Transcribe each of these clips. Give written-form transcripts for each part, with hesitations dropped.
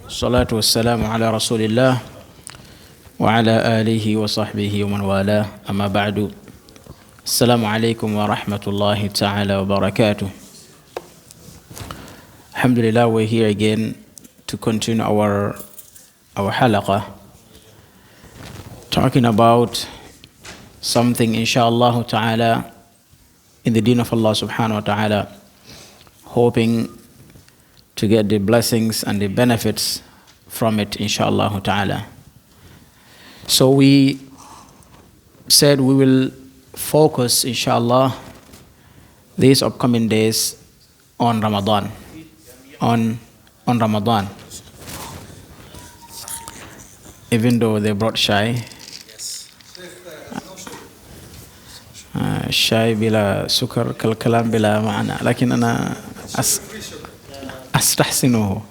الصلاة والسلام على رسول الله وعلى آله وصحبه ومن والاه أما بعد السلام عليكم ورحمة الله تعالى وبركاته. Alhamdulillah, we're here again to continue our Halaqa, talking about something inshallah ta'ala in the deen of Allah subhanahu wa ta'ala, hoping to get the blessings and the benefits from it inshallah ta'ala. So we said we will focus inshallah these upcoming days on Ramadan, on Ramadan. Even though they brought shy, الشاي بلا سكر كالكلام بلا معنى، لكن أنا أستحسنه.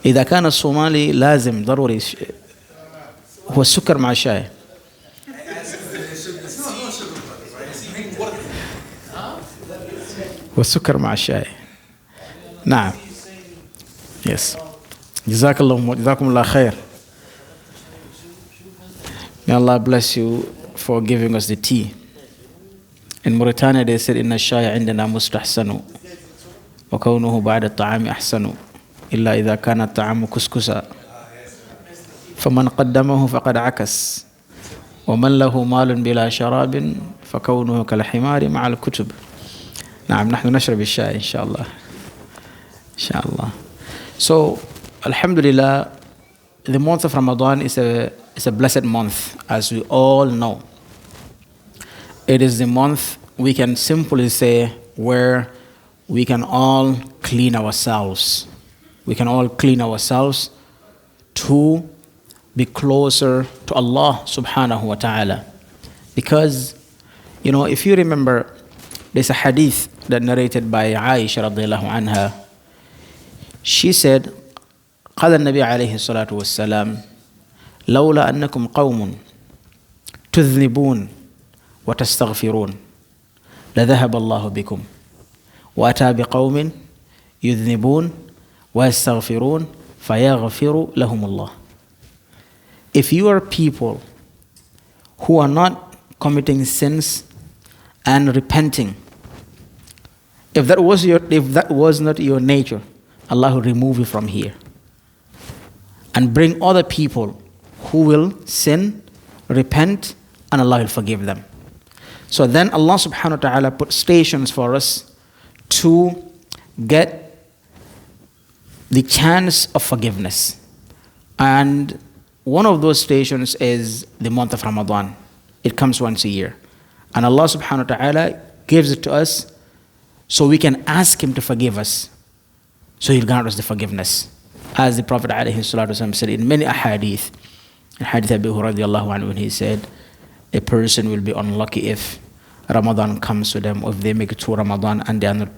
إذا كان الصومالي لازم ضروري هو السكر مع الشاي. والسكر مع الشاي. نعم. Yes. جزاكم الله خير. May Allah bless you for giving us the tea. In Mauritania they said إن الشاي عندنا مستحسن وكونه بعد الطعام أحسن إلا إذا كان الطعام كسكسا فمن قدمه فقد عكس ومن له مال بلا شراب فكونه كالحمار مع الكتب. نعم نحن نشرب الشاي إن شاء الله. إن شاء الله. So Alhamdulillah, the month of Ramadan is a blessed month, as we all know. It is the month, we can simply say, where we can all clean ourselves. We can all clean ourselves to be closer to Allah subhanahu wa ta'ala. Because, if you remember, there's a hadith that narrated by Aisha radiallahu anha. She said, قال النبي عليه الصلاة والسلام لولا أنكم قوم تذنبون وتستغفرون لذهب الله بكم وأتى بقوم يذنبون ويستغفرون فيغفر لهم الله. If you are people who are not committing sins and repenting, if that was not your nature, Allah will remove you from here and bring other people who will sin, repent, and Allah will forgive them. So then Allah subhanahu wa ta'ala put stations for us to get the chance of forgiveness. And one of those stations is the month of Ramadan. It comes once a year. And Allah subhanahu wa ta'ala gives it to us so we can ask Him to forgive us. So He'll grant us the forgiveness. As the Prophet ﷺ said in many ahadith, in Hadith Abu Hurairah radiallahu anhu, when he said, a person will be unlucky if Ramadan comes to them, or if they make it through Ramadan and they are not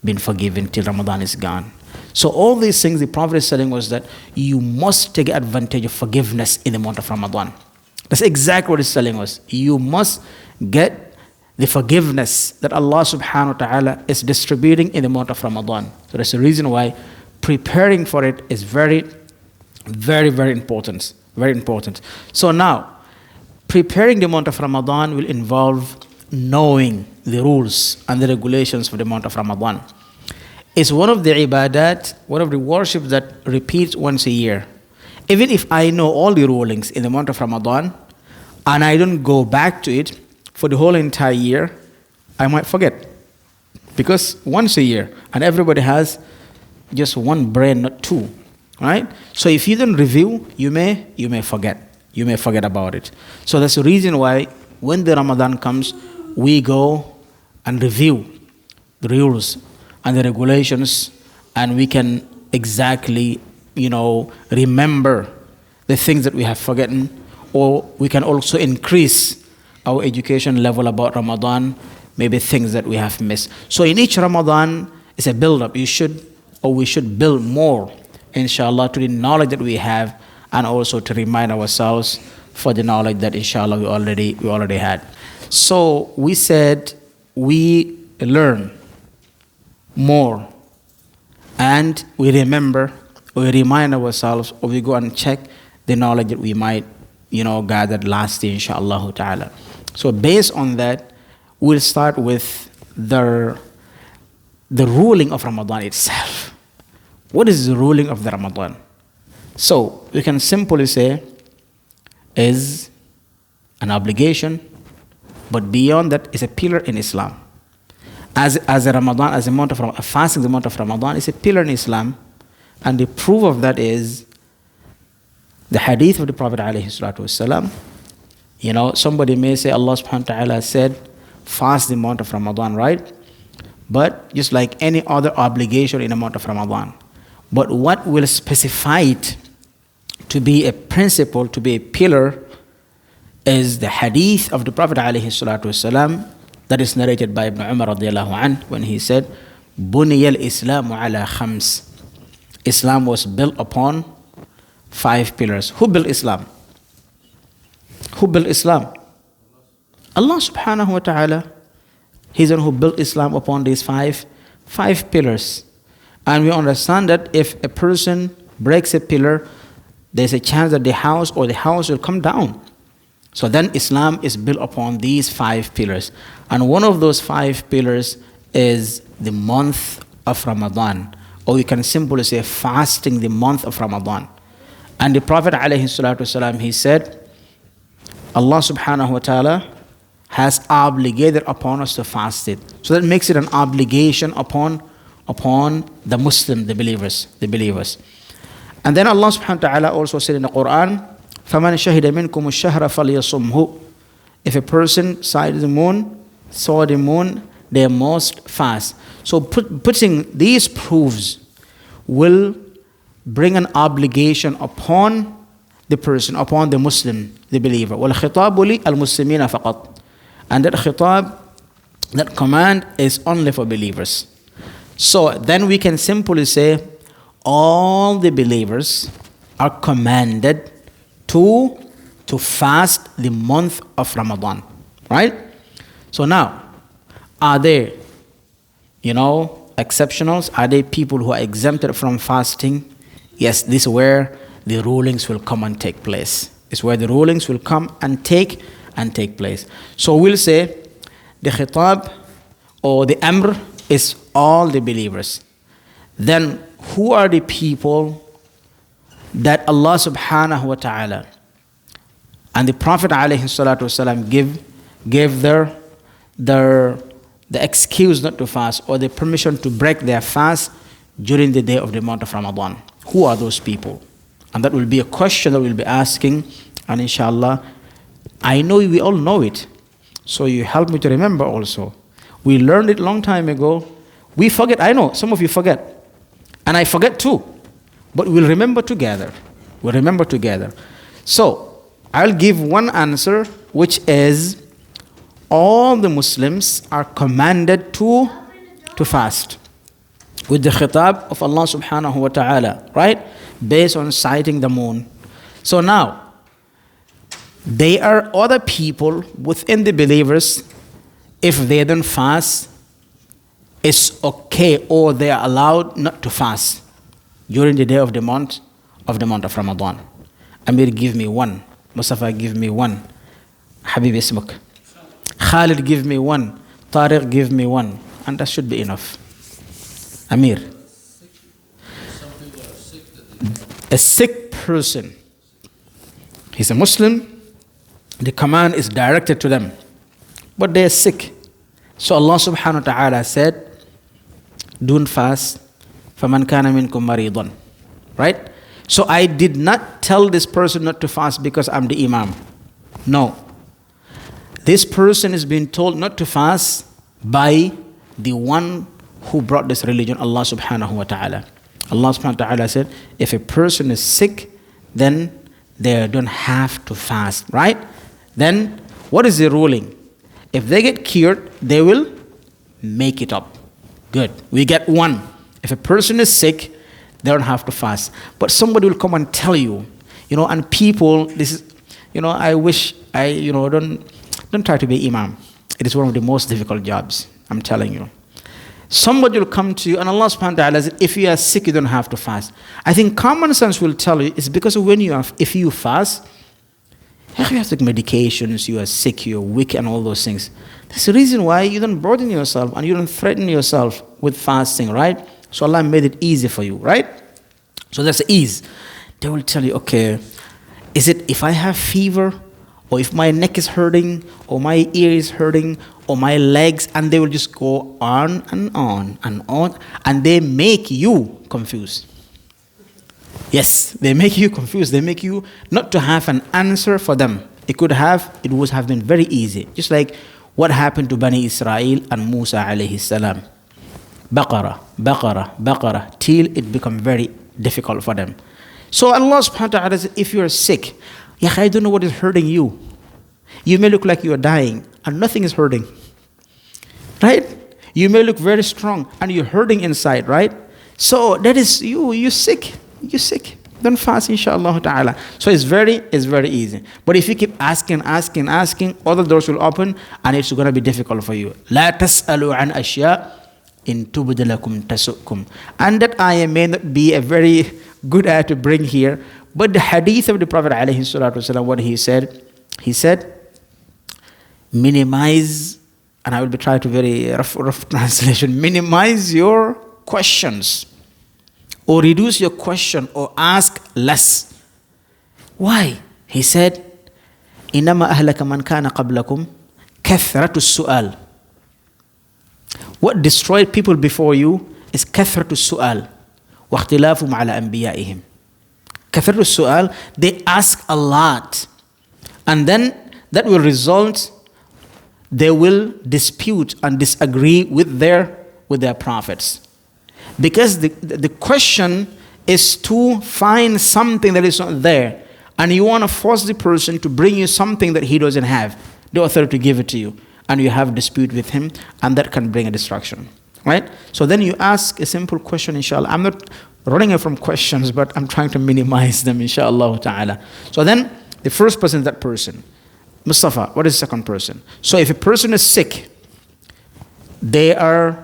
been forgiven till Ramadan is gone. So all these things the Prophet is telling us that you must take advantage of forgiveness in the month of Ramadan. That's exactly what he's telling us. You must get the forgiveness that Allah subhanahu wa ta'ala is distributing in the month of Ramadan. So that's the reason why preparing for it is very, very, very important. Very important. So now, preparing the month of Ramadan will involve knowing the rules and the regulations for the month of Ramadan. It's one of the ibadat, one of the worships that repeats once a year. Even if I know all the rulings in the month of Ramadan and I don't go back to it for the whole entire year, I might forget. Because once a year, and everybody has just one brain, not two, right? So if you don't review, you may forget. You may forget about it. So that's the reason why when the Ramadan comes, we go and review the rules and the regulations, and we can exactly, remember the things that we have forgotten, or we can also increase our education level about Ramadan, maybe things that we have missed. So in each Ramadan, it's a build-up. We should build more, inshallah, to the knowledge that we have, and also to remind ourselves for the knowledge that inshallah we already had. So we said we learn more and we remember or we remind ourselves, or we go and check the knowledge that we might, gathered last year, inshallah ta'ala. So based on that, we'll start with the ruling of Ramadan itself. What is the ruling of the Ramadan? So we can simply say is an obligation, but beyond that is a pillar in Islam. As a Ramadan, as a month of fasting, the month of Ramadan is a pillar in Islam, and the proof of that is the hadith of the Prophet ﷺ. Somebody may say Allah subhanahu wa ta'ala said, fast the month of Ramadan, right? But just like any other obligation in the month of Ramadan. But what will specify it to be a principle, to be a pillar, is the hadith of the Prophet ﷺ that is narrated by Ibn Umar radiallahu anh, when he said, Buniyal Islamu ala khams. Islam was built upon 5 pillars. Who built Islam? Who built Islam? Allah subhanahu wa ta'ala. He's the one who built Islam upon these five pillars. And we understand that if a person breaks a pillar, there's a chance that the house will come down. So then Islam is built upon these 5 pillars. And one of those 5 pillars is the month of Ramadan. Or we can simply say fasting the month of Ramadan. And the Prophet ﷺ, he said, Allah subhanahu wa ta'ala has obligated upon us to fast it. So that makes it an obligation upon the Muslim, the believers. And then Allah subhanahu wa ta'ala also said in the Quran, فَمَنْ شَهِدَ مِنْكُمُ الشَّهْرَ فَلْيَصُمْهُ. If a person saw the moon, they must fast. So putting these proofs will bring an obligation upon the person, upon the Muslim, the believer. وَالْخِطَابُ لِلْمُسْلِمِينَ فَقَطْ. And that khitab, that command is only for believers. So then we can simply say all the believers are commanded to fast the month of Ramadan, right? So now, are there, exceptionals? Are there people who are exempted from fasting? Yes, this is where the rulings will come and take place. It's where the rulings will come and take place. So we'll say the khitab or the amr is all the believers. Then who are the people that Allah subhanahu wa ta'ala and the Prophet alayhi salatu wasalam gave the excuse not to fast, or the permission to break their fast during the day of the month of Ramadan? Who are those people? And that will be a question that we'll be asking, and inshallah, I know we all know it, so you help me to remember also. We learned it long time ago. We forget. I know some of you forget, and I forget too, but we'll remember together. So I'll give one answer, which is all the Muslims are commanded to fast with the khitab of Allah subhanahu wa ta'ala, right? Based on sighting the moon. So now, there are other people within the believers, if they don't fast, it's okay, or they are allowed not to fast during the day of the month of Ramadan. Amir, give me one. Mustafa, give me one. Habib Ismuk. Khalid, give me one. Tariq, give me one. And that should be enough. Amir. A sick person. He's a Muslim. The command is directed to them, but they are sick. So Allah subhanahu wa ta'ala said, don't fast. فَمَنْ كَانَ مِنْكُمْ مَرِيضًا. Right? So I did not tell this person not to fast because I'm the imam. No. This person is being told not to fast by the one who brought this religion, Allah subhanahu wa ta'ala. Allah subhanahu wa ta'ala said, if a person is sick, then they don't have to fast, right? Then what is the ruling? If they get cured, they will make it up. Good. We get one. If a person is sick, they don't have to fast. But somebody will come and tell you, and people, this is, I wish don't try to be imam. It is one of the most difficult jobs, I'm telling you. Somebody will come to you and Allah subhanahu wa ta'ala says, if you are sick, you don't have to fast. I think common sense will tell you it's because of if you fast, you have to take medications, you are sick, you're weak and all those things. That's the reason why you don't burden yourself and you don't threaten yourself with fasting, right? So Allah made it easy for you, right? So that's the ease. They will tell you, okay, is it if I have fever, or if my neck is hurting, or my ear is hurting, or my legs, and they will just go on and on and on, and they make you confused. Yes, they make you confused. They make you not to have an answer for them. It would have been very easy. Just like what happened to Bani Israel and Musa alayhi salam. Baqarah, till it become very difficult for them. So Allah subhanahu wa ta'ala says, if you are sick, I don't know what is hurting you. You may look like you are dying and nothing is hurting. Right? You may look very strong and you're hurting inside, right? So that is you're sick. You're sick. Don't fast, inshallah ta'ala. So it's very easy. But if you keep asking, other doors will open and it's going to be difficult for you. لا تسألوا عن أشياء إن تبد لكم تسؤكم. And that ayah may not be a very good ayah to bring here, but the hadith of the Prophet alayhi salatu wasalam, what he said, minimize, and I will be trying to very rough translation, minimize your questions, or reduce your question, or ask less. Why? He said, إنما أهلك من كان قبلكم كثرة السؤال. What destroyed people before you is كثرة السؤال واختلافهم على أنبيائهم. كثرة السؤال, they ask a lot, and then that will result, they will dispute and disagree with their prophets. Because the question is to find something that is not there, and you want to force the person to bring you something that he doesn't have, the authority to give it to you, and you have a dispute with him, and that can bring a destruction, right? So then you ask a simple question, inshallah. I'm not running away from questions, but I'm trying to minimize them, inshallah ta'ala. So then the first person is that person. Mustafa, what is the second person? So if a person is sick, they are,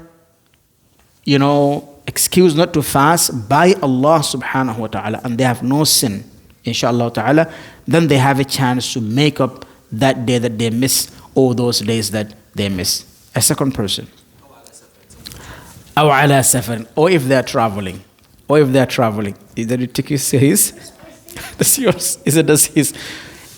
excused not to fast by Allah subhanahu wa ta'ala, and they have no sin, inshallah ta'ala, then they have a chance to make up that day that they miss, or those days that they miss. A second person. أو على سفر. Or if they are traveling. Is that it? His? That's yours. That's his?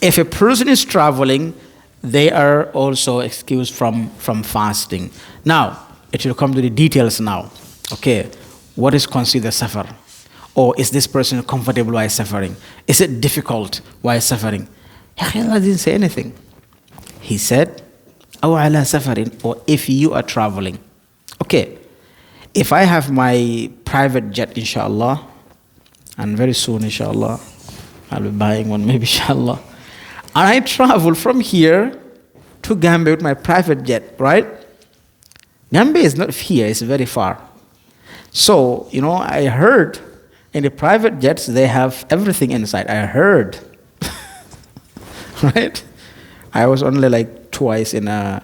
If a person is traveling, they are also excused from fasting. Now, it will come to the details now. Okay, what is considered safar? Or is this person comfortable while suffering? Is it difficult while suffering? Allah didn't say anything. He said, أو على سفر, or if you are traveling. Okay, if I have my private jet, inshallah, and very soon, inshallah, I'll be buying one, maybe, inshallah, and I travel from here to Gambia with my private jet, right? Gambia is not here, it's very far. So, I heard in the private jets, they have everything inside. I heard. Right? I was only like twice in a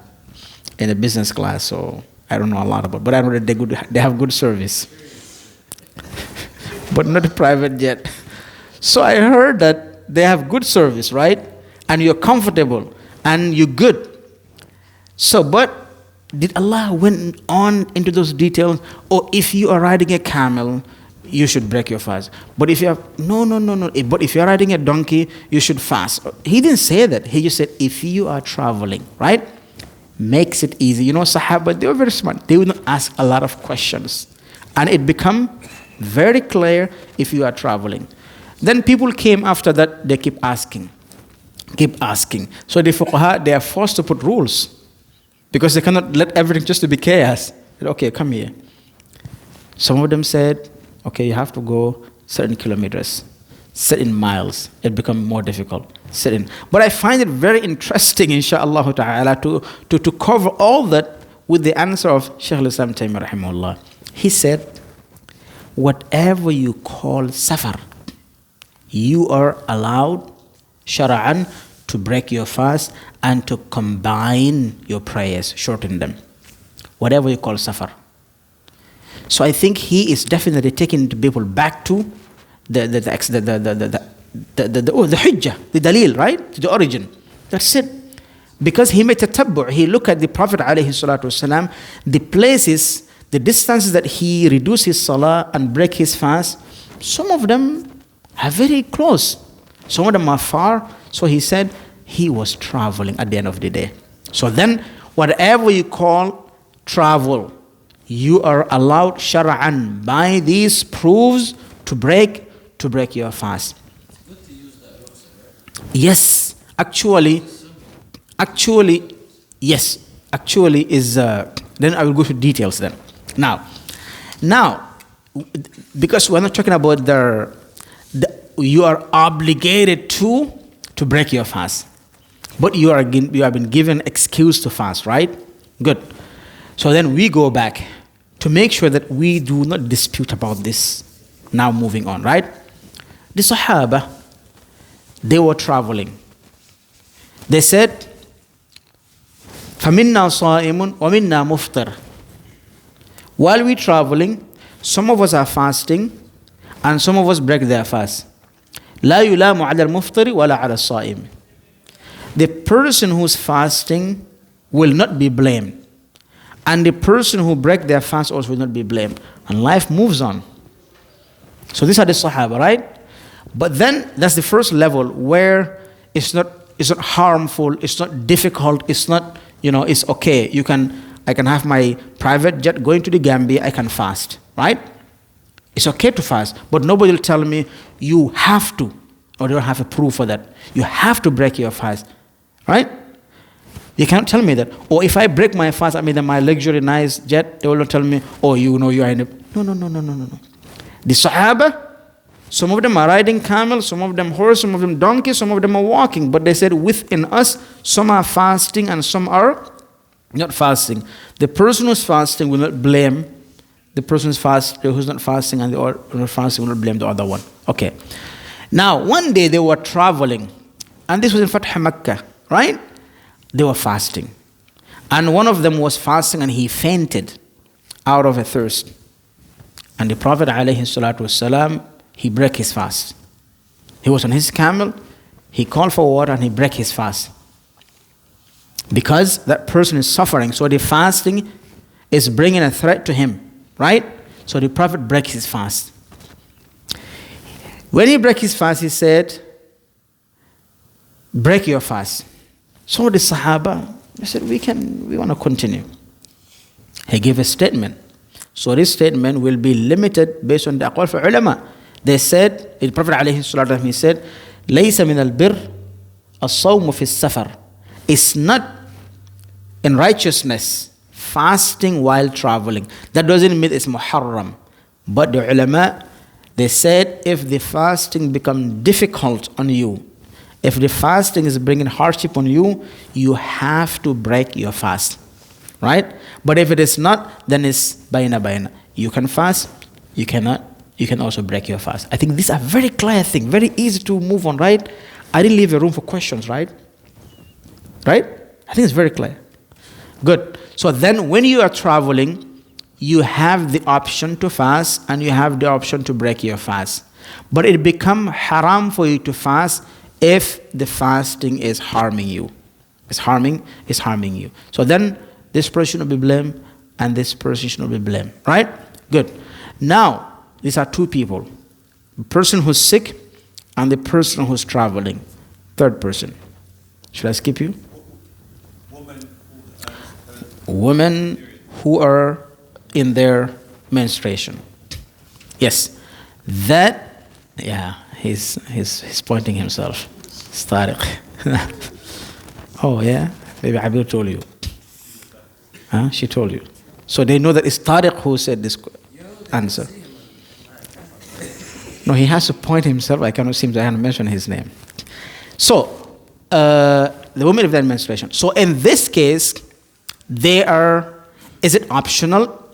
business class, so I don't know a lot about it. But I know that they have good service. But not a private jet. So I heard that they have good service, right? And you're comfortable and you're good. So, but did Allah went on into those details? Or if you are riding a camel, you should break your fast. But if you have, no. But if you're riding a donkey, you should fast. He didn't say that. He just said, if you are traveling, right? Makes it easy. Sahaba, they were very smart. They would not ask a lot of questions. And it become very clear if you are traveling. Then people came after that, they keep asking. So the fuqaha, they are forced to put rules. Because they cannot let everything just to be chaos. Okay, come here. Some of them said, okay, you have to go certain kilometers, certain miles. It becomes more difficult. Certain. But I find it very interesting, insha'Allah ta'ala, to cover all that with the answer of Shaykh al-Islam Taymiyyah rahimahullah. He said, whatever you call safar, you are allowed, shara'an, to break your fast and to combine your prayers, shorten them. Whatever you call safar. So I think he is definitely taking the people back to the hujjah, the dalil, right? To the origin. That's it. Because he made tatabbu', he looked at the Prophet alayhi salatu wasalam, the places, the distances that he reduced his salah and break his fast, some of them are very close. Some of them are far. So he said he was traveling at the end of the day. So then, whatever you call travel, you are allowed shar'an by these proofs to break your fast. Yes, actually, yes. Actually is, then I will go to details then. Now, because we're not talking about you are obligated to break your fast. But you have been given excuse to fast, right? Good. So then we go back to make sure that we do not dispute about this. Now moving on, right? The Sahaba, they were traveling. They said, فَمِنَّا صَائِمٌ وَمِنَّا مُفْطِرٌ. While we're traveling, some of us are fasting and some of us break their fast. لَا يُلَامُ عَلَى الْمُفْطِرِ وَلَا عَلَى الصَّائِمِ. The person who's fasting will not be blamed. And the person who break their fast also will not be blamed. And life moves on. So these are the Sahaba, right? But then that's the first level where it's not harmful, it's not difficult, it's not, it's okay. I can have my private jet going to the Gambia, I can fast, right? It's okay to fast, but nobody will tell me you have to, or they don't have a proof for that. You have to break your fast, right? You cannot tell me that. Or if I break my fast, I'm in my luxury nice jet, they will not tell me, oh, you are in a... No. The Sahaba, some of them are riding camel, some of them horse, some of them donkey, some of them are walking. But they said within us, some are fasting and some are not fasting. The person who's fasting will not blame the person who's not fasting, and the not fasting will not blame the other one. Okay. Now, one day they were traveling, and this was in Fath Makkah, right? They were fasting. And one of them was fasting and he fainted out of a thirst. And the Prophet ﷺ, he broke his fast. He was on his camel, he called for water and he broke his fast. Because that person is suffering, so the fasting is bringing a threat to him, right? So the Prophet breaks his fast. When he broke his fast, he said, break your fast. So the Sahaba, they said, we want to continue. He gave a statement. So this statement will be limited based on the aqwal for ulama. They said, the Prophet ﷺ, he said, لَيْسَ مِنَ الْبِرِّ الصَّوْمُ فِي السَّفَرِ. It's not in righteousness, fasting while traveling. That doesn't mean it's muharram. But the ulama, they said, if the fasting becomes difficult on you, if the fasting is bringing hardship on you, you have to break your fast, right? But if it is not, then it's bayna. You can fast, you cannot, you can also break your fast. I think these are very clear things, very easy to move on, right? I didn't leave a room for questions, right? Right? I think it's very clear. Good. So then when you are traveling, you have the option to fast and you have the option to break your fast. But it becomes haram for you to fast if the fasting is harming you. It's harming you. So then this person should not be blamed and this person should not be blamed. Right? Good. Now, these are two people. The person who's sick and the person who's traveling. Third person. Should I skip you? Women who are in their menstruation. Yes. That, yeah, he's pointing himself. It's Tariq. Oh, yeah? Maybe Abir told you. Huh? She told you. So they know that it's Tariq who said this answer. No, he has to point himself. I cannot seem to mention his name. So, the women of their menstruation. So in this case, is it optional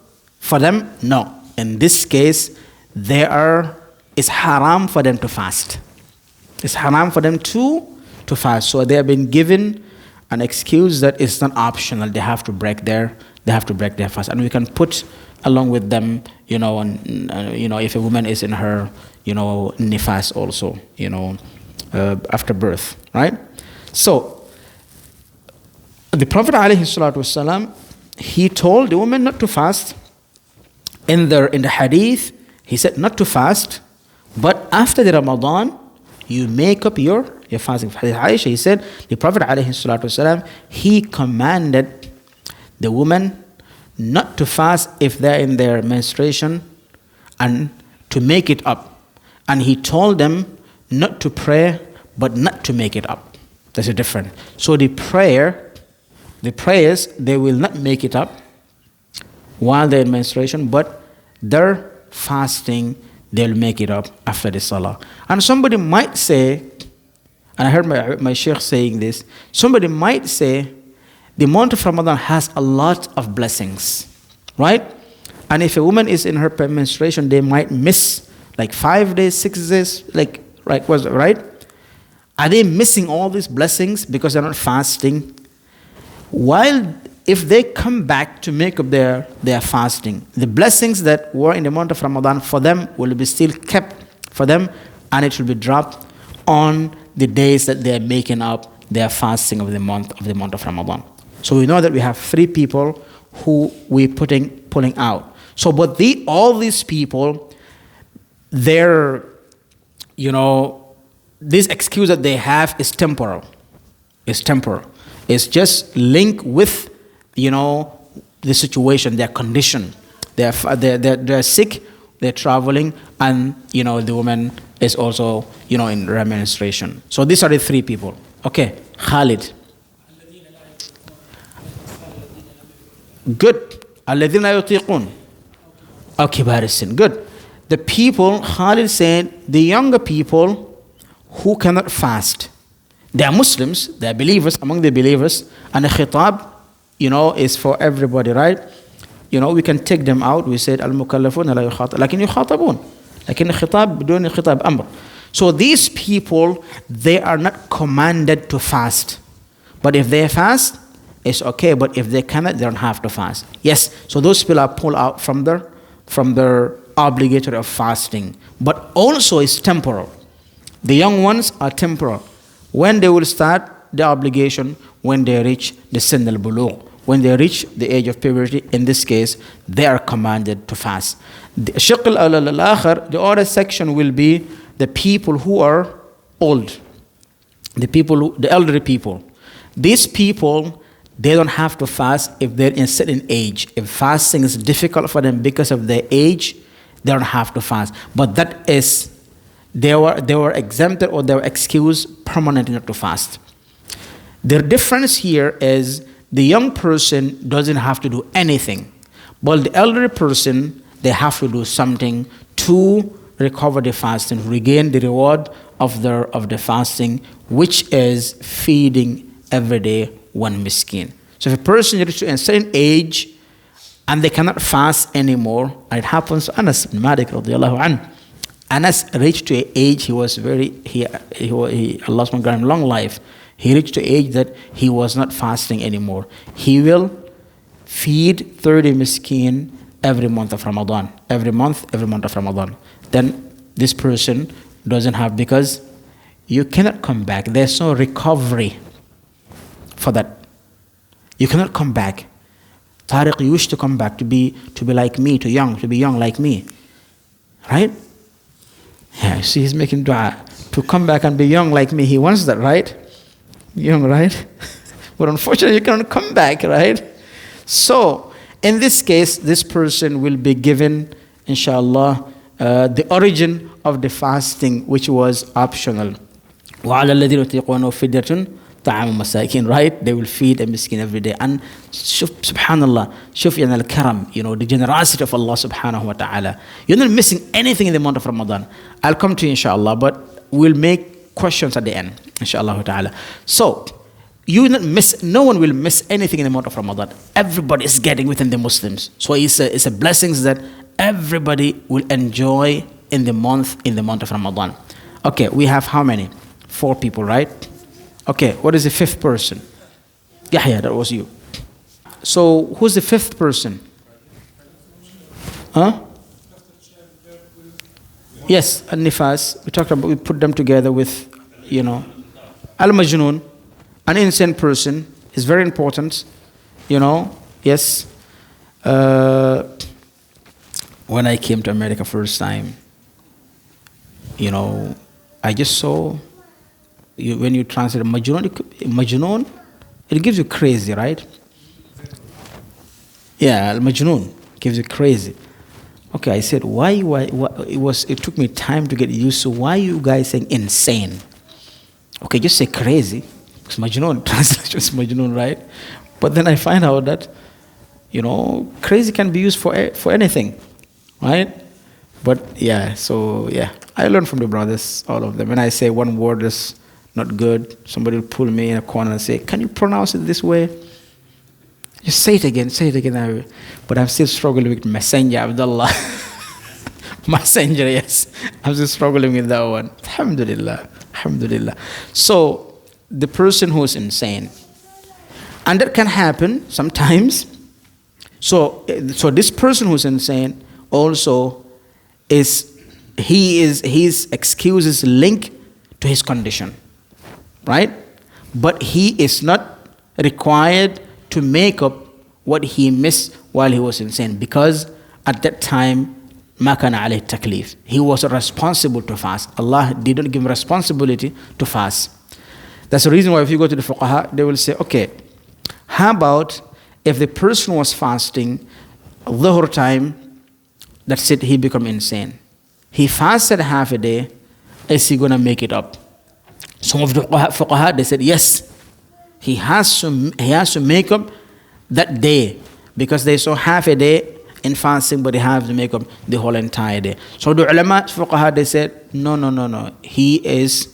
for them? No. In this case, it's haram for them to fast. It's haram for them to fast. So they have been given an excuse that it's not optional. They have to break their fast. And we can put along with them, and if a woman is in her, nifas also, after birth, right? So the Prophet ﷺ, he told the woman not to fast. In the hadith, he said not to fast, but after the Ramadan, you make up your fasting. Hadith Aisha, he said, the Prophet ﷺ, he commanded the woman not to fast if they're in their menstruation and to make it up. And he told them not to pray, but not to make it up. There's a difference. So the prayers, they will not make it up while they're in menstruation, but their fasting, they'll make it up after the salah. And somebody might say, and I heard my sheikh saying this, somebody might say, the month of Ramadan has a lot of blessings, right? And if a woman is in her menstruation, they might miss like 5 days, 6 days, right? Are they missing all these blessings because they're not fasting? While if they come back to make up their fasting, the blessings that were in the month of Ramadan for them will be still kept for them, and it will be dropped on the days that they're making up their fasting of the month of Ramadan. So we know that we have 3 people who we're pulling out. So, but all these people, their, this excuse that they have is temporal. It's temporal. It's just linked with, the situation, their condition. They're sick, they're traveling, and, the woman is also, in menstruation. So these are the 3 people. Okay, Khalid. Good. الذين لا يطيقون أو كبار السن. Good. The people, Khalid said, the younger people who cannot fast. They are Muslims, they are believers, among the believers, and the khitab, is for everybody, right? We can take them out. We said المكلفون لا يخاطب لكن يخاطبون لكن الخطاب بدون خطاب أمر. So these people, they are not commanded to fast. But if they fast, it's okay. But if they cannot, they don't have to fast. Yes, so those people are pulled out from their obligatory of fasting. But also it's temporal. The young ones are temporal. When they will start the obligation, when they reach the sin al-bulugh, when they reach the age of puberty, in this case, they are commanded to fast. The shiql al-akhar, the other section will be the people who are old, the elderly people. These people, they don't have to fast if they're in a certain age. If fasting is difficult for them because of their age, they don't have to fast. But that is, they were exempted or they were excused permanently not to fast. The difference here is the young person doesn't have to do anything, but the elderly person, they have to do something to recover the fasting, regain the reward of the fasting, which is feeding every day one miskin. So if a person reaches a certain age and they cannot fast anymore, and it happens to Anas bin Malik radiyallahu anhu. Anas reached to an age, Allah subhanahu grant him long life. He reached to an age that he was not fasting anymore. He will feed 30 miskin every month of Ramadan. Every month of Ramadan. Then this person doesn't have, because you cannot come back. There's no recovery for that. You cannot come back. Tariq, you wish to come back to be like me, to be young like me. Right? Yeah, see, he's making dua to come back and be young like me. He wants that, right? Young, right? But unfortunately, you cannot come back, right? So, in this case, this person will be given, inshallah, the origin of the fasting, which was optional. وَعَلَى الَّذِينَ يُطِيقُونَهُ فِدْيَةٌ طَعَامُ مَسَاكِينَ, right? They will feed a miskin every day. And subhanallah, shuf yan al-karam, the generosity of Allah subhanahu wa ta'ala. You're not missing anything in the month of Ramadan. I'll come to you, inshallah, but we'll make questions at the end, inshallah ta'ala. So, no one will miss anything in the month of Ramadan. Everybody is getting within the Muslims. So it's a blessing that everybody will enjoy in the month of Ramadan. Okay, we have how many? 4 people, right? Okay, what is the 5th person? Yahya, that was you. So who's the 5th person? Huh? Yes, an-nifas. We talked about, we put them together with, al-majnoon, an insane person is very important. Yes. When I came to America first time, I just saw, when you translate majnoon, it gives you crazy, right? Yeah, al-majnoon gives you crazy. Okay, I said, why it took me time to get used to why you guys saying insane. Okay, just say crazy. It's majnoon, translation is majnoon, right? But then I find out that, crazy can be used for anything, right? But I learned from the brothers, all of them. When I say one word is not good, somebody will pull me in a corner and say, can you pronounce it this way? Just say it again. But I'm still struggling with messenger, Abdullah. Messenger, yes. I'm still struggling with that one. Alhamdulillah. So, the person who is insane. And that can happen sometimes. So this person who's insane also his excuses linked to his condition. Right? But he is not required to make up what he missed while he was insane, because at that time ما كان عليه التكليف. He was responsible to fast. Allah didn't give him responsibility to fast. That's the reason why if you go to the fuqaha, they will say, okay, how about if the person was fasting dhuhr time, that's it, he become insane. He fasted half a day, is he going to make it up? Some of the fuqaha, they said, yes, he has to make up that day, because they saw half a day in fasting, but they have to make up the whole entire day. So the ulama, fuqaha, they said, no. He is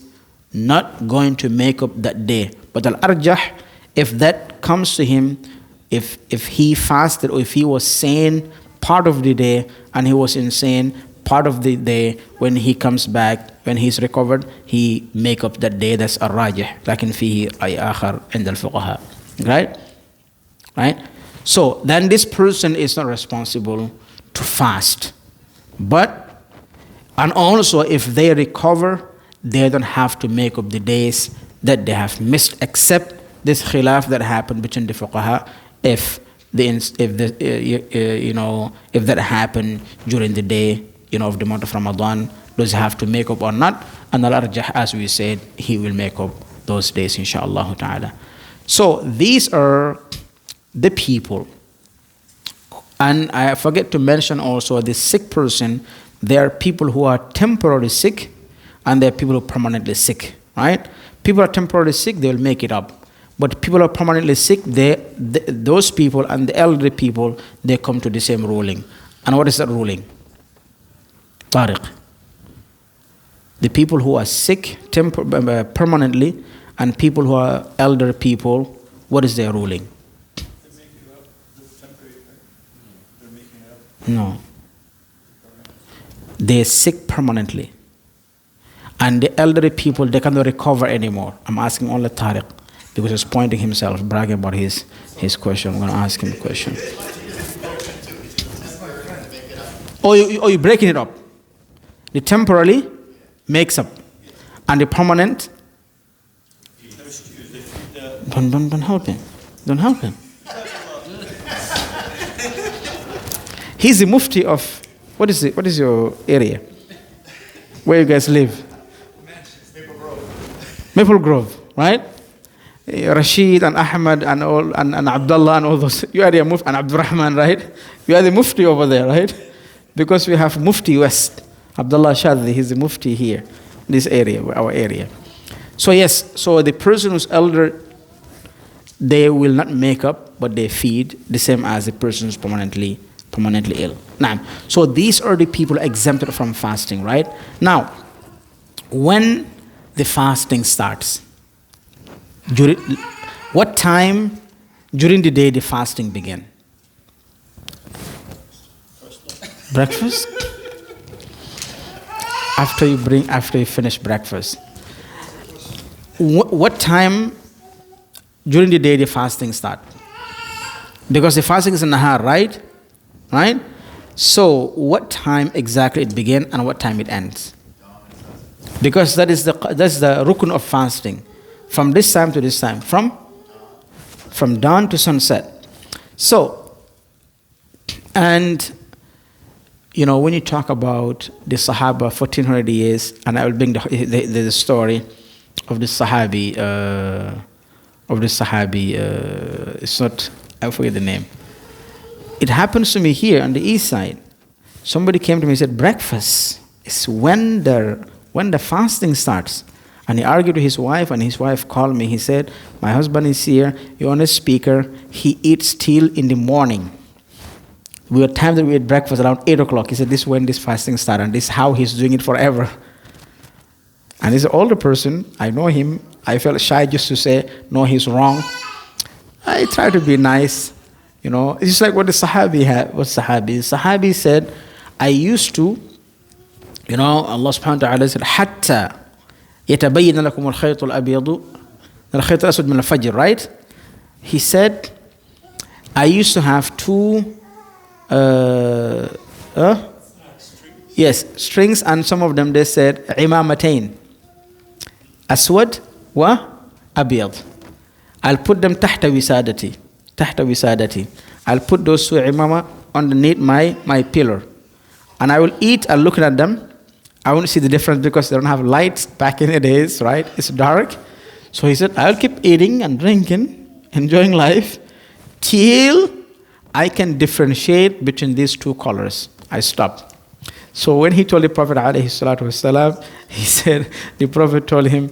not going to make up that day. But al-arjah, if that comes to him, if he fasted or if he was sane part of the day and he was insane part of the day, when he comes back, when he's recovered, he make up that day. That's al-rajih. Lakin fihi ay akhar inda al-fuqaha. Right? So then this person is not responsible to fast. And also if they recover, they don't have to make up the days that they have missed, except this khilaf that happened between the fuqaha, if that happened during the day, of the month of Ramadan, does he have to make up or not? And al-arjah, as we said, he will make up those days, inshallah ta'ala. So these are the people. And I forget to mention also the sick person. There are people who are temporarily sick, and there are people who are permanently sick, right? People are temporarily sick, they will make it up. But people who are permanently sick, those people and the elderly people, they come to the same ruling. And what is that ruling? Tariq. The people who are sick permanently and people who are elder people, what is their ruling? No. They're sick permanently. And the elderly people, they cannot recover anymore. I'm asking only Tariq, because he's pointing himself, bragging about his question. I'm going to ask him a question. You're breaking it up. The temporarily makes up. And the permanent, don't help him. Don't help him. He's the mufti of, what is your area? Where you guys live? Maple Grove, right? Rashid and Ahmad and Abdullah and all those. You are the mufti, and Abdurrahman, right? You are the mufti over there, right? Because we have Mufti West. Abdullah Shadhi, he's the mufti here, this area, our area. So yes, so the person who's elder, they will not make up, but they feed, the same as the person who's permanently ill. Now, so these are the people exempted from fasting, right? Now, when the fasting starts, what time during the day the fasting begin? Breakfast? After you finish breakfast. What time during the day the fasting start? Because the fasting is in Nahar, right? So what time exactly it begins and what time it ends? Because that's the rukun of fasting. From this time to this time. From dawn to sunset. So, and when you talk about the Sahaba 1400 years, and I will bring the story of the Sahabi, it's not, I forget the name. It happens to me here on the east side. Somebody came to me and said, breakfast is when the fasting starts. And he argued with his wife, and his wife called me. He said, my husband is here, you're on a speaker, he eats till in the morning. We were time that we ate breakfast around 8 o'clock. He said, this is when this fasting started, and this is how he's doing it forever. And he's an older person, I know him. I felt shy just to say, no, he's wrong. I try to be nice, It's just like what the Sahabi had. What Sahabi? Sahabi said, I used to, Allah subhanahu wa ta'ala said, حَتَّى يَتَبَيِّنَ لَكُمُ الْخَيْطُ الْأَبْيَضُ الْخَيْطُ الْأَسْوَدُ مِنَ الْفَجْرِ, right? He said, I used to have two strings, and some of them they said imamatain, aswad wa abyad. I'll put them tahta wisadati. I'll put those two imama underneath my pillar, and I will eat. I'll look at them. I won't see the difference because they don't have lights back in the days, right? It's dark. So he said, I'll keep eating and drinking, enjoying life till I can differentiate between these two colors. I stopped. So when he told the Prophet ﷺ, he said, the Prophet told him,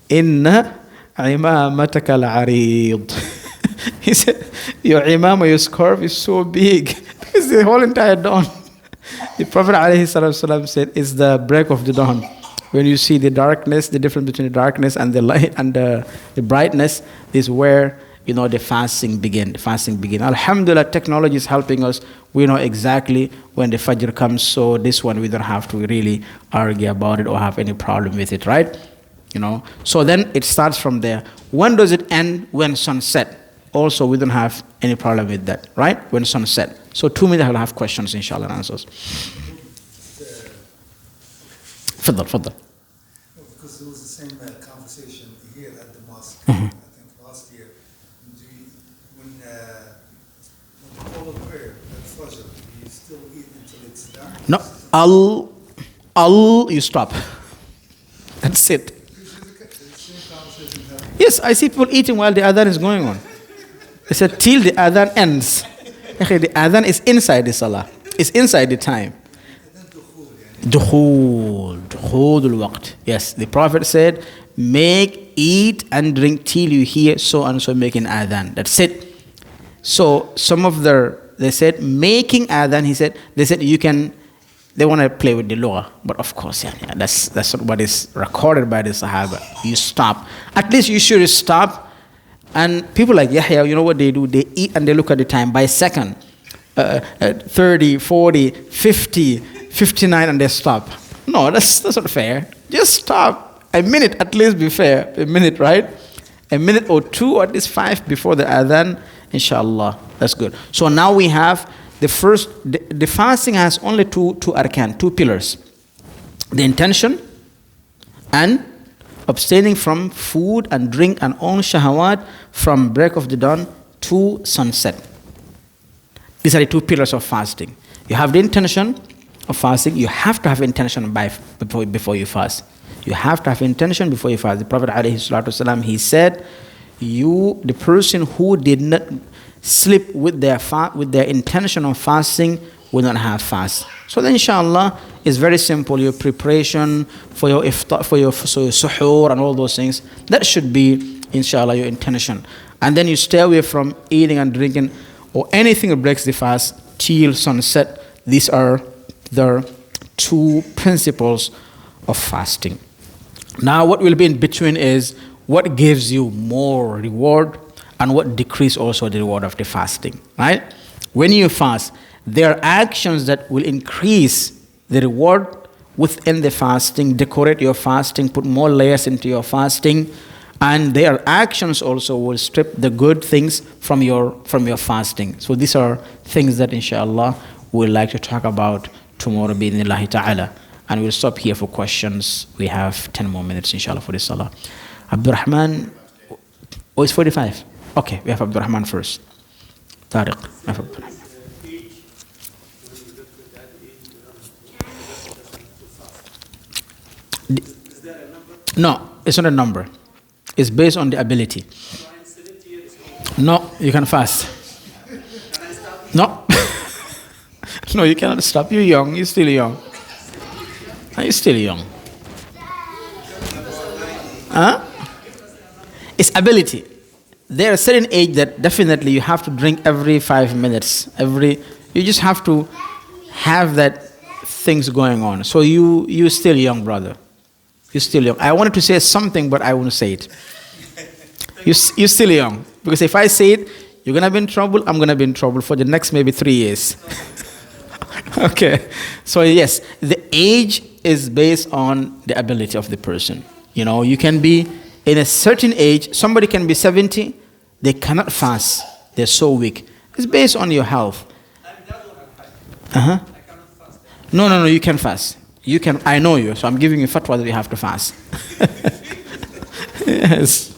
Inna imamataka al-arid. He said, your imama, your scarf is so big. It's the whole entire dawn. The Prophet ﷺ said, it's the break of the dawn. When you see the darkness, the difference between the darkness and the light and the brightness is where the fasting begin. Alhamdulillah, technology is helping us. We know exactly when the Fajr comes, so this one we don't have to really argue about it or have any problem with it, right? So then it starts from there. When does it end? When sunset. Also, we don't have any problem with that, right? When sunset. So 2 minutes I'll have questions, inshallah, and answers. Fadal. Because it was the same conversation here at the mosque. Mm-hmm. I think last year. When the call of prayer at Fajr, do you still eat until it's done? No, you stop. That's it. Yes, I see people eating while the adhan is going on. They said till the adhan ends. The adhan is inside the salah. It's inside the time. Dukhul al-waqt. Yes, the Prophet said, eat and drink till you hear so and so making adhan. That's it. So they said making adhan. They said they want to play with the law, but of course, that's not what is recorded by the Sahaba. You stop. At least you should stop. And people like Yahya, you know what they do? They eat and they look at the time by second. 30, 40, 50, 59, and they stop. No, that's not fair. Just stop. A minute, at least be fair. A minute, right? A minute or two, or at least 5 before the adhan, inshallah. That's good. So now we have the first, the fasting has only two arkan, 2 pillars. The intention and abstaining from food and drink and all shahawat from break of the dawn to sunset. These are the 2 pillars of fasting. You have the intention of fasting. You have to have intention before you fast. You have to have intention before you fast. The Prophet ﷺ, he said, the person who did not sleep with their intention of fasting will not have fast. So then inshallah, it's very simple. Your preparation for your iftar, for your suhoor and all those things, that should be inshallah your intention. And then you stay away from eating and drinking or anything that breaks the fast till sunset. These are the 2 principles of fasting. Now what will be in between is what gives you more reward and what decrease also the reward of the fasting, right? When you fast, there are actions that will increase the reward within the fasting, decorate your fasting, put more layers into your fasting, and there are actions also will strip the good things from your fasting. So these are things that inshallah we'd like to talk about tomorrow, bi'idhnillahi ta'ala. And we'll stop here for questions. We have 10 more minutes, inshallah, for this salah. Abdurrahman, oh, it's 45. Okay, we have Abdurrahman first. Tariq, we have Abdurrahman. No, it's not a number. It's based on the ability. No, you can fast. No. No, you cannot stop. You're young. You're still young. You're still young. Huh? It's ability. There are a certain age that definitely you have to drink every 5 minutes. You just have to have that things going on. So you're still young, brother. You're still young. I wanted to say something, but I won't say it. You're still young. Because if I say it, you're going to be in trouble, I'm going to be in trouble for the next maybe 3 years. Okay. So yes, the age is based on the ability of the person. You know, you can be in a certain age, somebody can be 70, they cannot fast. They're so weak. It's based on your health. Uh-huh. No, you can fast. You can. I know you, so I'm giving you fatwa that you have to fast. Yes,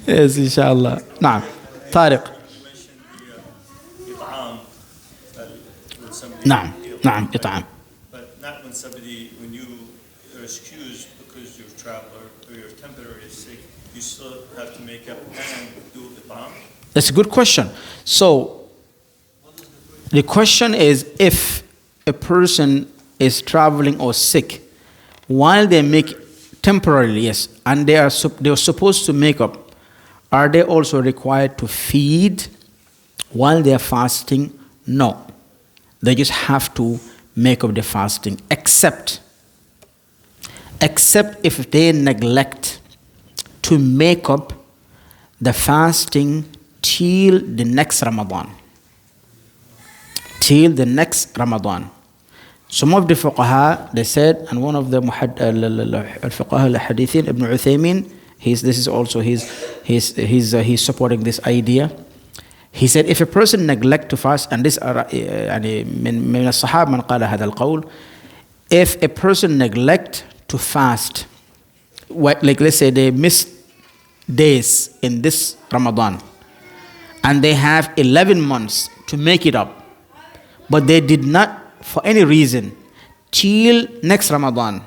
inshallah. Naam. Tariq. Naam, it'am. But not when you are excused because you're a traveler or you're temporarily sick, you still have to make up and do it'am? That's a good question. So, the question is, if a person is traveling or sick, while they make temporarily, yes, and they are supposed to make up, are they also required to feed while they are fasting? No. They just have to make up the fasting, except if they neglect to make up the fasting till the next Ramadan. Till the next Ramadan. Some of the fuqaha, they said, and one of the al-fuqaha al-hadithin, Ibn Uthaymin, he's supporting this idea. He said, if a person neglect to fast, and this من الصحابة من قال هذا القول, if a person neglect to fast, like let's say they miss days in this Ramadan, and they have 11 months to make it up, but they did not, for any reason, till next Ramadan.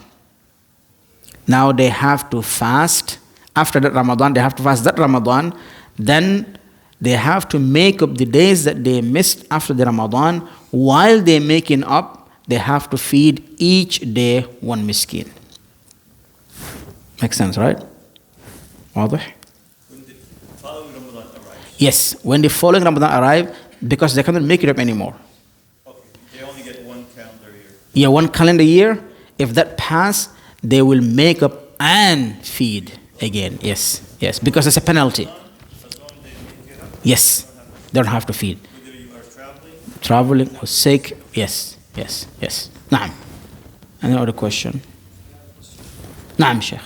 Now they have to fast. After that Ramadan, they have to fast that Ramadan. Then they have to make up the days that they missed after the Ramadan. While they're making up, they have to feed each day one miskin. Makes sense, right? واضح? When the following Ramadan arrives? Yes, when the following Ramadan arrives, because they cannot make it up anymore. They only get one calendar year. Yeah, one calendar year. If that pass, they will make up and feed again. Yes, because it's a penalty. As long as they make it up, Yes, they don't have to feed. whether you are Traveling or sick. Yes. Naam. Any other question? Naam, Sheikh.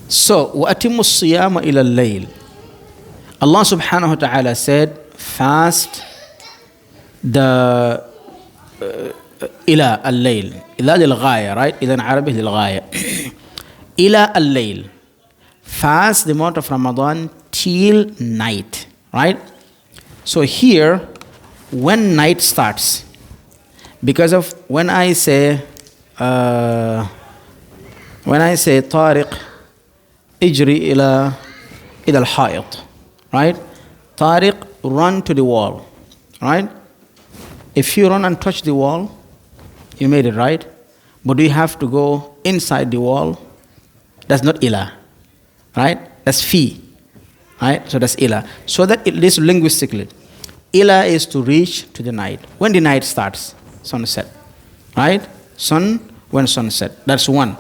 So, وَأَتِمُّ الصِّيَامَ إِلَى اللَّيْلِ. Allah subhanahu wa ta'ala said, fast the إلى الليل. إلى للغاية, right? إذا عربي للغاية. إلى الليل. Fast the month of Ramadan till night, right? So here, when night starts, because of when I say طارق اجري إلى الحائط, right? Tariq, run to the wall, right? If you run and touch the wall, you made it, right? But do you have to go inside the wall? That's not ila, right? That's fi, right? So that's ila. So that this linguistically, ila is to reach to the night. When the night starts, sunset, right? When sunset. That's one.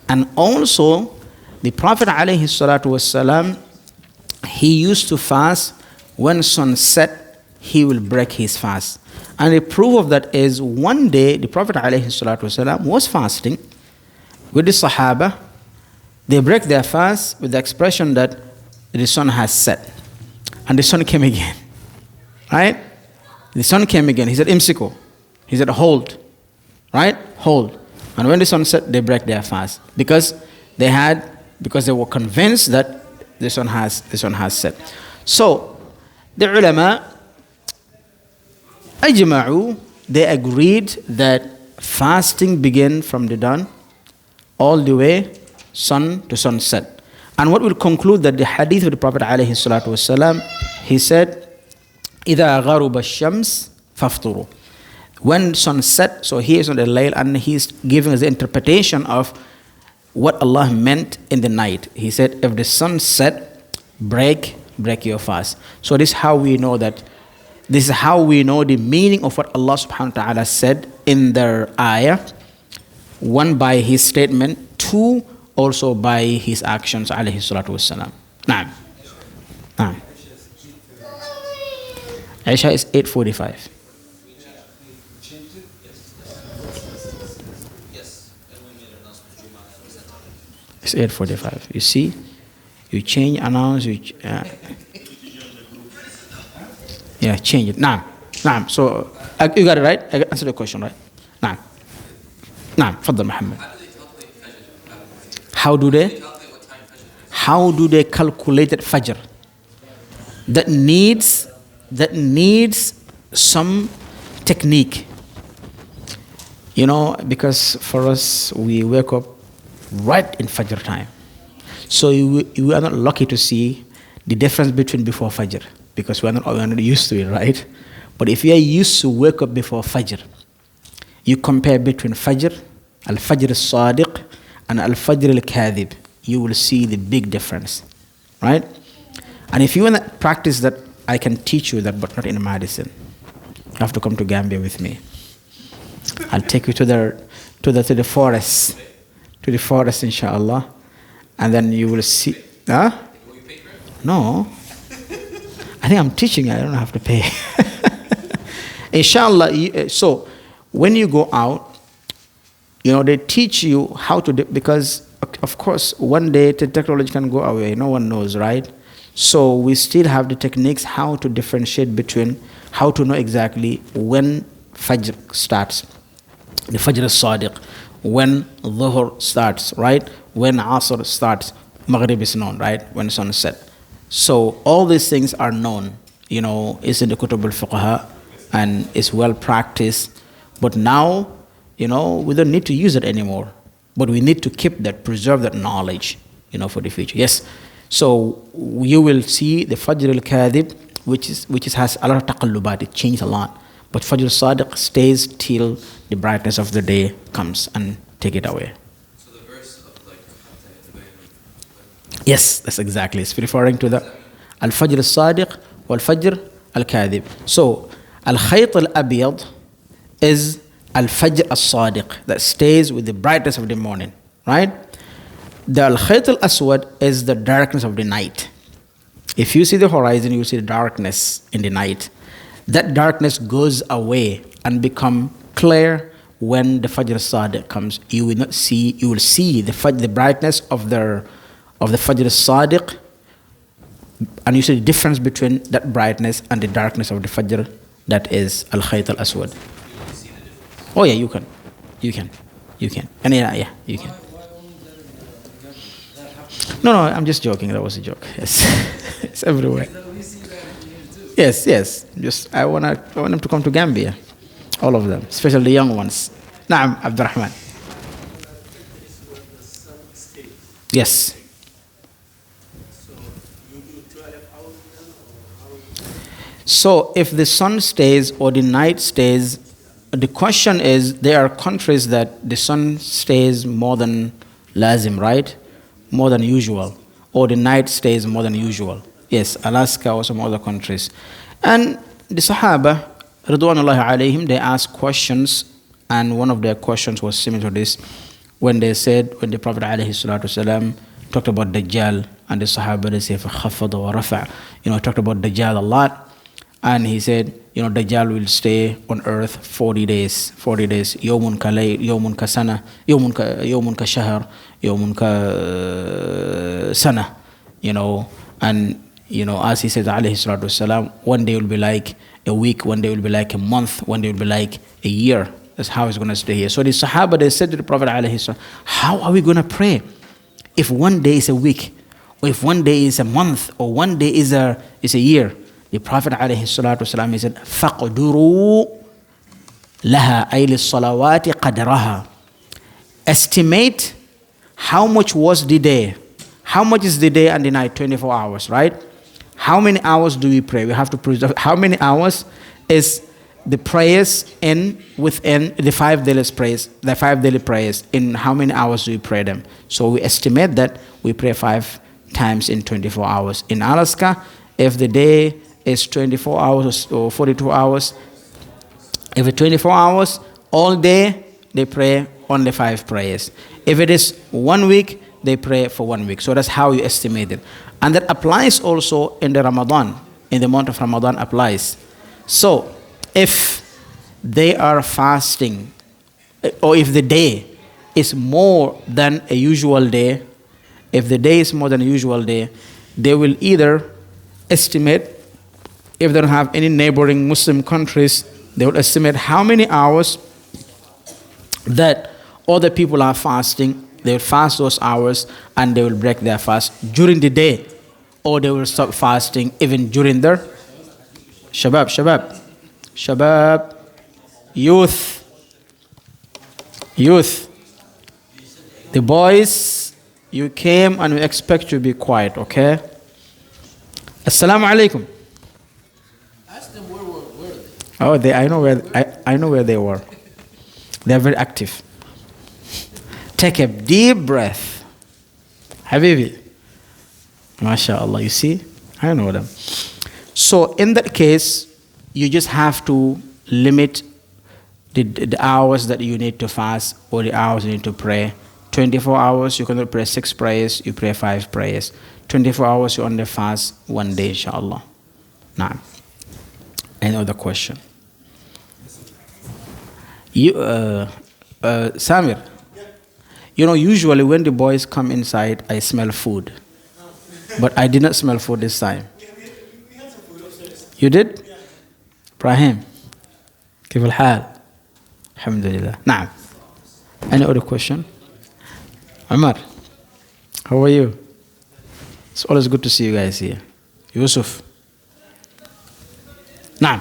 And also, the Prophet alayhi salatu wasalam, he used to fast when sun set, he will break his fast. And the proof of that is one day the Prophet ﷺ was fasting with the Sahaba, They break their fast with the expression that the sun has set. And the sun came again. Right? The sun came again. He said, Imsiku. He said, hold. Right? Hold. And when the sun set, they break their fast. Because they were convinced that the sun has set. So, the ulama, ajma'u, they agreed that fasting began from the dawn all the way sun to sunset. And what will conclude that the hadith of the Prophet alayhi salatu wasalam, he said, إِذَا غَرُبَ الشَّمْسِ فَافْطُرُوا. When sun set, so he is on the layl, and he's giving us the interpretation of what Allah meant in the night. He said, if the sun set, break your fast. So this is how we know the meaning of what Allah subhanahu wa ta'ala said in their ayah. One, by his statement. Two, also by his actions, alayhi salatu wassalam. Naam. Naam. Isha is 8:45. It's 8:45. You see? You change, announce, yeah, change it. Naam. Naam. So, you got it right? I answered the question, right? Naam. Naam. Faddal Muhammad. How do they calculate Fajr? That needs some technique. Because for us, we wake up right in Fajr time. So you are not lucky to see the difference between before Fajr, because we are not used to it, right? But if you are used to wake up before Fajr, you compare between Fajr, Al-Fajr al-Sadiq, and Al-Fajr al-Kadhib, you will see the big difference, right? And if you want to practice that, I can teach you that, but not in medicine. You have to come to Gambia with me. I'll take you to the forest, inshallah, and then you will see. Huh? No, I think I'm teaching. I don't have to pay. Inshallah. So when you go out, they teach you how to do, because of course one day the technology can go away. No one knows, right? So we still have the techniques how to differentiate between, how to know exactly when Fajr starts, the Fajr al-Sadiq, when Dhuhr starts, right? When Asr starts, Maghrib is known, right? When sun set. So all these things are known, it's in the Kutub al-Fuqaha and it's well practiced. But now, we don't need to use it anymore. But we need to preserve that knowledge, for the future. Yes. So you will see the Fajr al-Kadhib, which has a lot of taqallubat. It changed a lot. But Fajr al-Sadiq stays till the brightness of the day comes and take it away. So the verse of yes, that's exactly. It's referring to the Al-Fajr al-Sadiq wal-Fajr al-Kadhib. So Al-Khayt al-Abyad is Al-Fajr al-Sadiq, that stays with the brightness of the morning, right? The Al-Khayt al-Aswad is the darkness of the night. If you see the horizon, you see the darkness in the night. That darkness goes away and become clear when the Fajr al-Sadiq comes. You will see the brightness of the Fajr al-Sadiq, and you see the difference between that brightness and the darkness of the Fajr, that is Al-Khayt al-Aswad. Oh yeah, you can. And yeah, you can. No, I'm just joking. That was a joke. Yes, it's everywhere. Yes. Just I want them to come to Gambia, all of them, especially the young ones. Naam, Abdurrahman. Yes. So if the sun stays or the night stays, the question is, there are countries that the sun stays more than lazim, right? More than usual. Or the night stays more than usual. Yes, Alaska or some other countries. And the Sahaba, Ridwanullahi alayhim, they asked questions, and one of their questions was similar to this, when the Prophet alayhi salatu wasalam talked about Dajjal, and the Sahaba, they say, فَخَفَّضَ وَرَفَعَ, talked about Dajjal a lot, and he said, Dajjal will stay on earth 40 days. 40 days. Yawmun ka layl, yawmun ka sana, yawmun ka shahr, yawmun ka sana. And as he says, alayhi salatu wasalam, one day will be like a week, one day will be like a month, one day will be like a year. That's how it's going to stay here. So the Sahaba, they said to the Prophet alayhi salam, how are we going to pray if one day is a week, or if one day is a month, or one day is a year? The Prophet alayhi salatu wasalam, he said, فَقْدُرُوا لَهَا أَيْ لِلصَّلَوَاتِ قَدْرَهَا. Estimate how much was the day. How much is the day and the night? 24 hours, right? How many hours do we pray? We have to preserve. How many hours is the prayers within the 5 daily prayers? The 5 daily prayers, in how many hours do we pray them? So we estimate that we pray 5 times in 24 hours. In Alaska, if the day is 24 hours or 42 hours, if it's 24 hours, all day they pray only 5 prayers. If it is 1 week, they pray for 1 week. So that's how you estimate it. And that applies also in the Ramadan. In the month of Ramadan applies. So if they are fasting, or if the day is more than a usual day, if the day is more than a usual day, they will either estimate, if they don't have any neighboring Muslim countries, they will estimate how many hours that other people are fasting. They will fast those hours and they will break their fast during the day, or they will stop fasting even during their shabab, youth. The boys, you came and we expect you to be quiet, okay? Assalamu alaikum. Ask them where were they? Oh, I know where they were. They are very active. Take a deep breath. Habibi. MashaAllah, you see? I know them. So in that case, you just have to limit the hours that you need to fast, or the hours you need to pray. 24 hours, you cannot pray 6 prayers, you pray 5 prayers. 24 hours, you only fast 1 day, inshallah. Now, any other question? Samir, usually when the boys come inside, I smell food. But I did not smell food this time. You did? Ibrahim, كيف الحال? الحمد لله. نعم. Any other question? Amar, how are you? It's always good to see you guys here. Yusuf. نعم.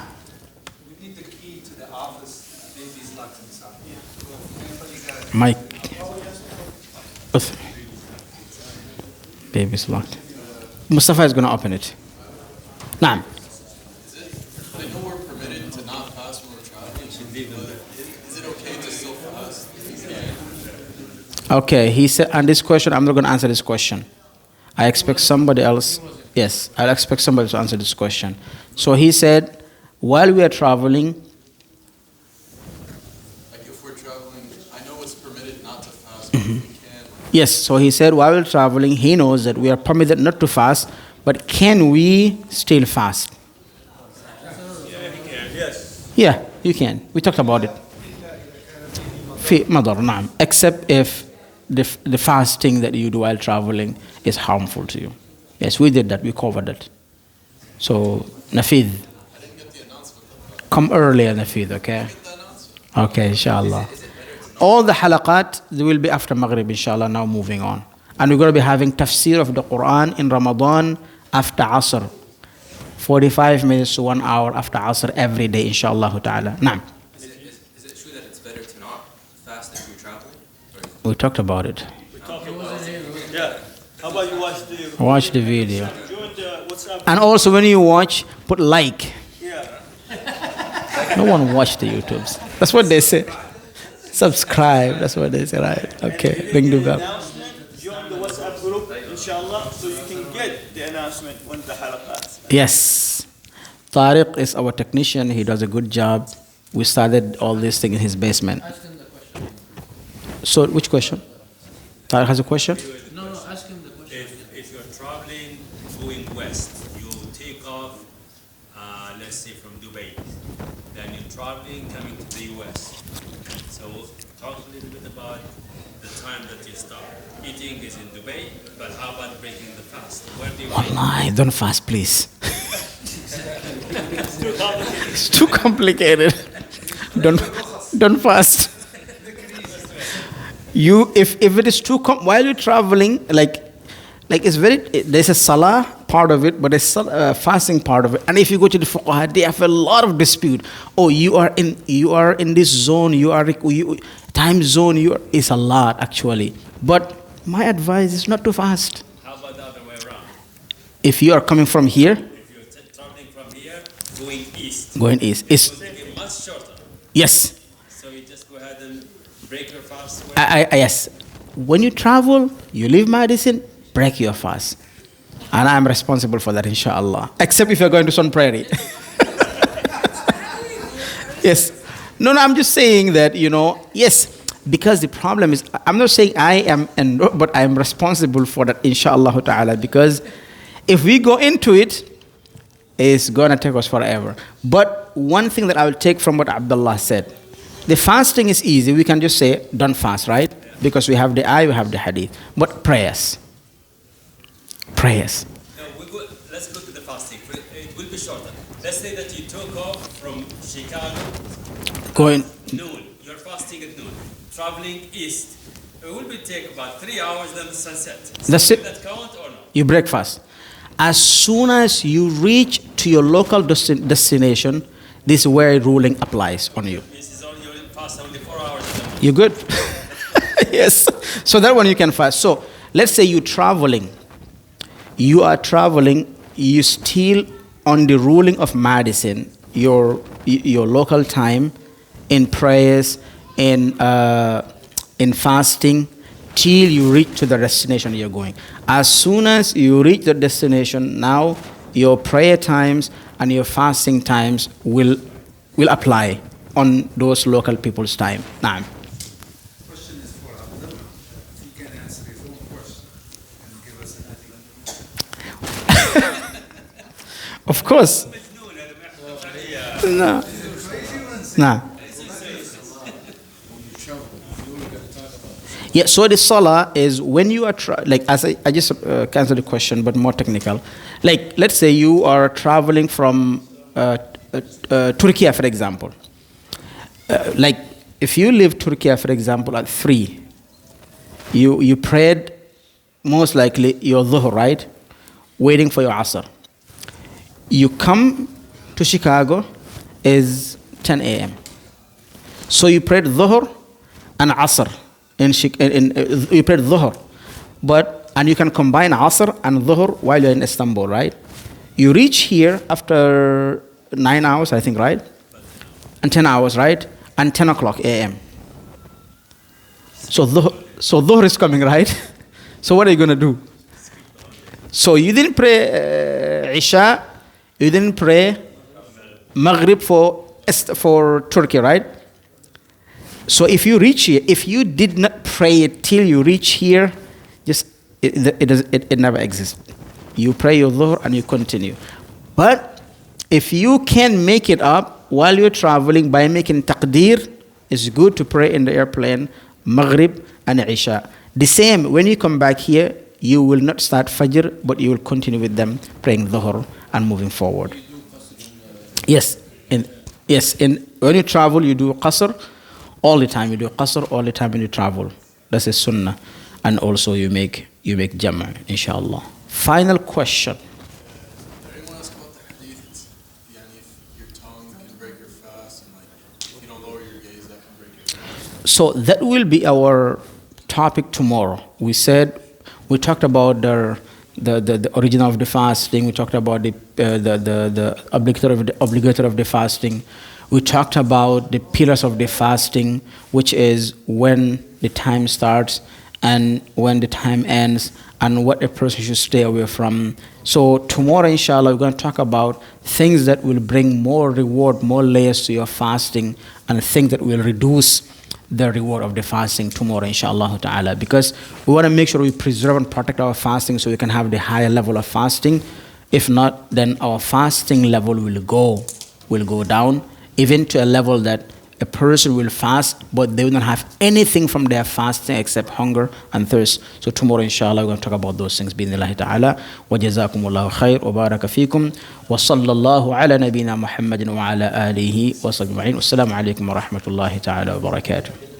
We need the key to the office. Baby's locked inside. Mike. Baby's locked. Mustafa is going to open it. نعم. I know we're permitted to not fast when we're traveling, but is it okay to still fast? Okay, he said, and this question, I'm not going to answer this question. I expect somebody else. Yes, I'll expect somebody to answer this question. So he said, while we are traveling, Like if we're traveling, I know it's permitted not to fast, but we can. yes, so he said, while we're traveling, he knows that we are permitted not to fast, but can we still fast? Yes. Yeah, you can. We talked about it. في مضر نعم. Except if the fasting that you do while traveling is harmful to you. Yes, we did that. We covered that. So, Nafid. Come earlier, Nafid, okay? Okay, inshallah. All the halaqat, they will be after Maghrib, inshallah, now moving on. And we're going to be having tafsir of the Quran in Ramadan after Asr. 45 minutes to 1 hour after Asr every day, inshallah ta'ala. Naam. Is it true that it's better to not fast if you're traveling? We talked about it. We talked about it. Yeah. How about you Watch the video. join the WhatsApp? And also when you watch, put like. Yeah. No one watch the YouTubes. That's what they say. Subscribe. That's what they say, right? Okay. Ring the bell. Announcement, join the WhatsApp group, inshallah, so you can get the announcement when the halaqat. Yes. Tariq is our technician. He does a good job. We started all these things in his basement. Ask him the question. So, which question? Tariq has a question? No, ask him the question. If you're traveling going west, you take off, let's say from Dubai, traveling, coming to the US. So talk a little bit about the time that you start. Eating is in Dubai, but how about breaking the fast? Where do you Wallahi, don't fast, please. It's too complicated. Don't fast. If it is too while you're traveling, like it's very, there's a salah part of it, but there's a fasting part of it. And if you go to the fuqaha, they have a lot of dispute. Oh, you are in this zone, time zone. It's a lot actually. But my advice is not to fast. How about the other way around? If you are coming from here, If you're traveling from here, it's much shorter. Yes. So you just go ahead and break your fast. Yes. When you travel, you leave medicine, break your fast. And I'm responsible for that, inshallah. Except if you're going to Sun Prairie. Yes. No, I'm just saying that, yes, because the problem is, I'm not saying I am, but I am responsible for that, inshallah ta'ala, because if we go into it, it's going to take us forever. But one thing that I will take from what Abdullah said, the fasting is easy. We can just say, don't fast, right? Because we have the ayah, we have the hadith. But prayers. No, let's go to the fasting. It will be shorter. Let's say that you took off from Chicago Going noon. You're fasting at noon. Traveling east. It will take about 3 hours, then the sunset. That's it. Does that count or not? You break fast. As soon as you reach to your local destination, this is where ruling applies on you. This is only you fast only 4 hours. You're good? Yes. So that one you can fast. So let's say you're traveling. You are traveling, you still on the ruling of medicine, your local time, in prayers, in fasting, till you reach to the destination you're going. As soon as you reach the destination, now your prayer times and your fasting times will apply on those local people's time. Naam. Question is for Abdullah. If he can answer his own question and give us an idea. Of course. No. No. Yeah, so the salah is when you are, as I just answered the question, but more technical. Like, let's say you are traveling from Turkey, for example. Like, if you leave Turkey, for example, at 3, you prayed most likely your dhuhr, right? Waiting for your asr. You come to Chicago is 10 a.m. So you prayed dhuhr and asr. You prayed dhuhr. And you can combine asr and dhuhr while you're in Istanbul, right? You reach here after 9 hours, I think, right? And 10 hours, right? And 10 o'clock a.m. So dhuhr is coming, right? So what are you going to do? So you didn't pray Isha, you didn't pray Maghrib for Turkey, right? So if you reach here, if you did not pray it till you reach here, it never exists. You pray your dhuhr and you continue. But if you can make it up while you're traveling by making taqdeer, it's good to pray in the airplane Maghrib and Isha. The same, when you come back here, you will not start Fajr, but you will continue with them praying dhuhr and moving forward. Yes. When you travel, you do qasr all the time. You do qasr all the time when you travel. That's a sunnah. And also you make jama', inshallah. Final question. Anyone ask about the hadith? If your tongue can break your fast, and if you don't lower your gaze, that can break your fast. So that will be our topic tomorrow. We talked about the origin of the fasting. We talked about the obligatory of the fasting. We talked about the pillars of the fasting, which is when the time starts and when the time ends, and what a person should stay away from. So tomorrow, inshallah, we're going to talk about things that will bring more reward, more layers to your fasting, and things that will reduce the reward of the fasting tomorrow, inshallah ta'ala. Because we want to make sure we preserve and protect our fasting so we can have the higher level of fasting. If not, then our fasting level will go down. even to a level that a person will fast, but they will not have anything from their fasting except hunger and thirst. So tomorrow, inshallah, we're going to talk about those things. Bi-idhnillahi ta'ala. Wa jazakumullahu khair. Wa baraka fikum. Wa sallallahu ala nabina Muhammadin wa ala alihi wa sallam. Wassalamu alaikum wa rahmatullahi ta'ala wa barakatuh.